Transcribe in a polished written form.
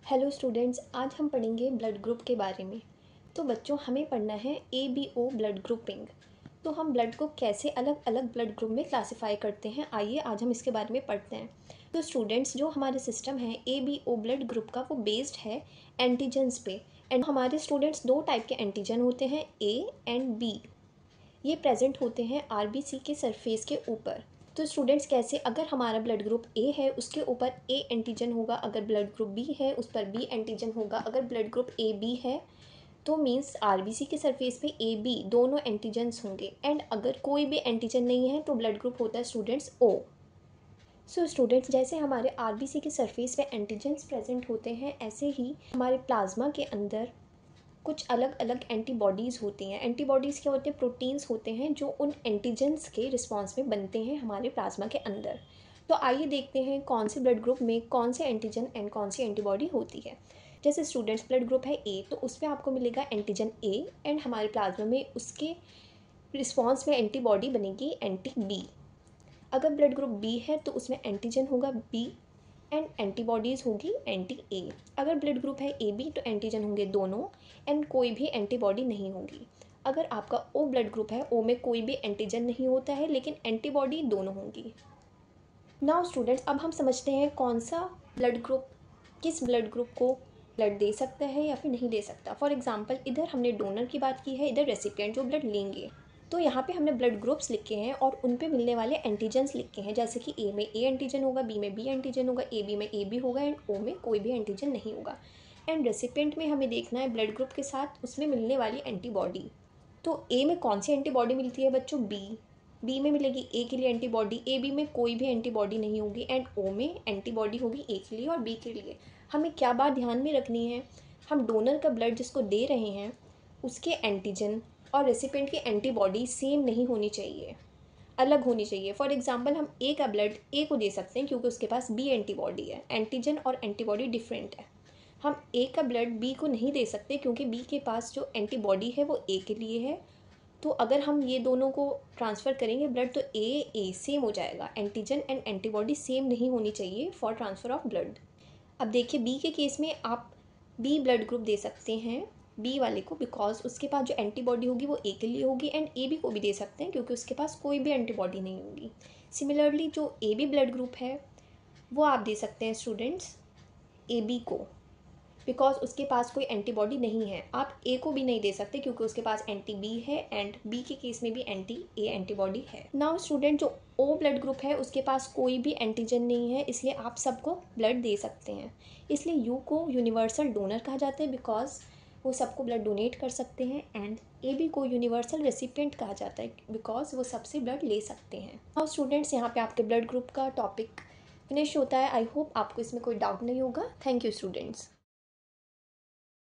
Hello students, आज हम पढ़ेंगे ब्लड ग्रुप के बारे में। तो बच्चों, हमें पढ़ना है ABO ब्लड ग्रुपिंग। तो हम ब्लड को कैसे अलग अलग ब्लड ग्रुप में क्लासिफाई करते हैं, आइए आज हम इसके बारे में पढ़ते हैं। तो स्टूडेंट्स, जो हमारे सिस्टम है ABO ब्लड ग्रुप का, वो बेस्ड है एंटीजन्स पे। एंड हमारे स्टूडेंट्स दो टाइप के एंटीजन होते हैं, A एंड B। ये प्रेजेंट होते हैं RBC के सरफेस के ऊपर। तो स्टूडेंट्स, कैसे अगर हमारा ब्लड ग्रुप A है उसके ऊपर A एंटीजन होगा, अगर ब्लड ग्रुप B है उस पर B एंटीजन होगा। अगर ब्लड ग्रुप AB है तो मीन्स RBC के सरफेस पे AB दोनों एंटीजन्स होंगे। एंड अगर कोई भी एंटीजन नहीं है तो ब्लड ग्रुप होता है स्टूडेंट्स O। सो स्टूडेंट्स, जैसे हमारे RBC के सरफेस पे एंटीजन्स प्रेजेंट होते हैं, ऐसे ही हमारे प्लाज्मा के अंदर कुछ अलग अलग एंटीबॉडीज़ होती हैं। एंटीबॉडीज़ क्या होते हैं? प्रोटीन्स होते हैं जो उन एंटीजन्स के रिस्पॉन्स में बनते हैं हमारे प्लाज्मा के अंदर। तो आइए देखते हैं कौन से ब्लड ग्रुप में कौन से एंटीजन एंड कौन सी एंटीबॉडी होती है। जैसे स्टूडेंट्स, ब्लड ग्रुप है A, तो उस पर आपको मिलेगा एंटीजन A एंड हमारे प्लाज्मा में उसके रिस्पॉन्स में एंटीबॉडी बनेगी एंटी B। अगर ब्लड ग्रुप B है तो उसमें एंटीजन होगा B एंड एंटीबॉडीज़ होगी एंटी A। अगर ब्लड ग्रुप है AB तो एंटीजन होंगे दोनों एंड कोई भी एंटीबॉडी नहीं होगी। अगर आपका O ब्लड ग्रुप है, O में कोई भी एंटीजन नहीं होता है लेकिन एंटीबॉडी दोनों होंगी। नाउ स्टूडेंट्स, अब हम समझते हैं कौन सा ब्लड ग्रुप किस ब्लड ग्रुप को ब्लड दे सकता है या फिर नहीं दे सकता। फॉर एग्जांपल, इधर हमने डोनर की बात की है, इधर रेसिपिएंट जो ब्लड लेंगे। तो यहाँ पे हमने ब्लड ग्रुप्स लिखे हैं और उन पे मिलने वाले एंटीजन्स लिखे हैं। जैसे कि A में A एंटीजन होगा, B में B एंटीजन होगा, AB में AB होगा एंड O में कोई भी एंटीजन नहीं होगा। एंड रेसिपिएंट में हमें देखना है ब्लड ग्रुप के साथ उसमें मिलने वाली एंटीबॉडी। तो A में कौन सी एंटीबॉडी मिलती है बच्चों? B में मिलेगी A के लिए एंटीबॉडी, AB में कोई भी एंटीबॉडी नहीं होगी एंड O में एंटीबॉडी होगी A के लिए और B के लिए। हमें क्या बात ध्यान में रखनी है? हम डोनर का ब्लड जिसको दे रहे हैं उसके एंटीजन और रेसिपिएंट की एंटीबॉडी सेम नहीं होनी चाहिए, अलग होनी चाहिए। फॉर एग्जांपल, हम A का ब्लड A को दे सकते हैं क्योंकि उसके पास B एंटीबॉडी है, एंटीजन और एंटीबॉडी डिफरेंट है। हम A का ब्लड B को नहीं दे सकते क्योंकि B के पास जो एंटीबॉडी है वो A के लिए है। तो अगर हम ये दोनों को ट्रांसफ़र करेंगे ब्लड तो A सेम हो जाएगा, एंटीजन एंड एंटीबॉडी सेम नहीं होनी चाहिए फॉर ट्रांसफ़र ऑफ ब्लड। अब देखिए, B के केस में आप B ब्लड ग्रुप दे सकते हैं B वाले को, बिकॉज उसके पास जो एंटीबॉडी होगी वो A के लिए होगी एंड AB को भी दे सकते हैं क्योंकि उसके पास कोई भी एंटीबॉडी नहीं होगी। सिमिलरली जो AB ब्लड ग्रुप है वो आप दे सकते हैं स्टूडेंट्स AB को, बिकॉज उसके पास कोई एंटीबॉडी नहीं है। आप A को भी नहीं दे सकते क्योंकि उसके पास एंटी B है एंड B के केस में भी एंटी A एंटीबॉडी है। नाउ स्टूडेंट, जो O ब्लड ग्रुप है उसके पास कोई भी एंटीजन नहीं है, इसलिए आप सबको ब्लड दे सकते हैं। इसलिए U को यूनिवर्सल डोनर कहा जाता है बिकॉज वो सबको ब्लड डोनेट कर सकते हैं एंड AB को यूनिवर्सल रेसिपिएंट कहा जाता है बिकॉज वो सबसे ब्लड ले सकते हैं। नाउ स्टूडेंट्स, यहाँ पे आपके ब्लड ग्रुप का टॉपिक फिनिश होता है। आई होप आपको इसमें कोई डाउट नहीं होगा। Thank you students.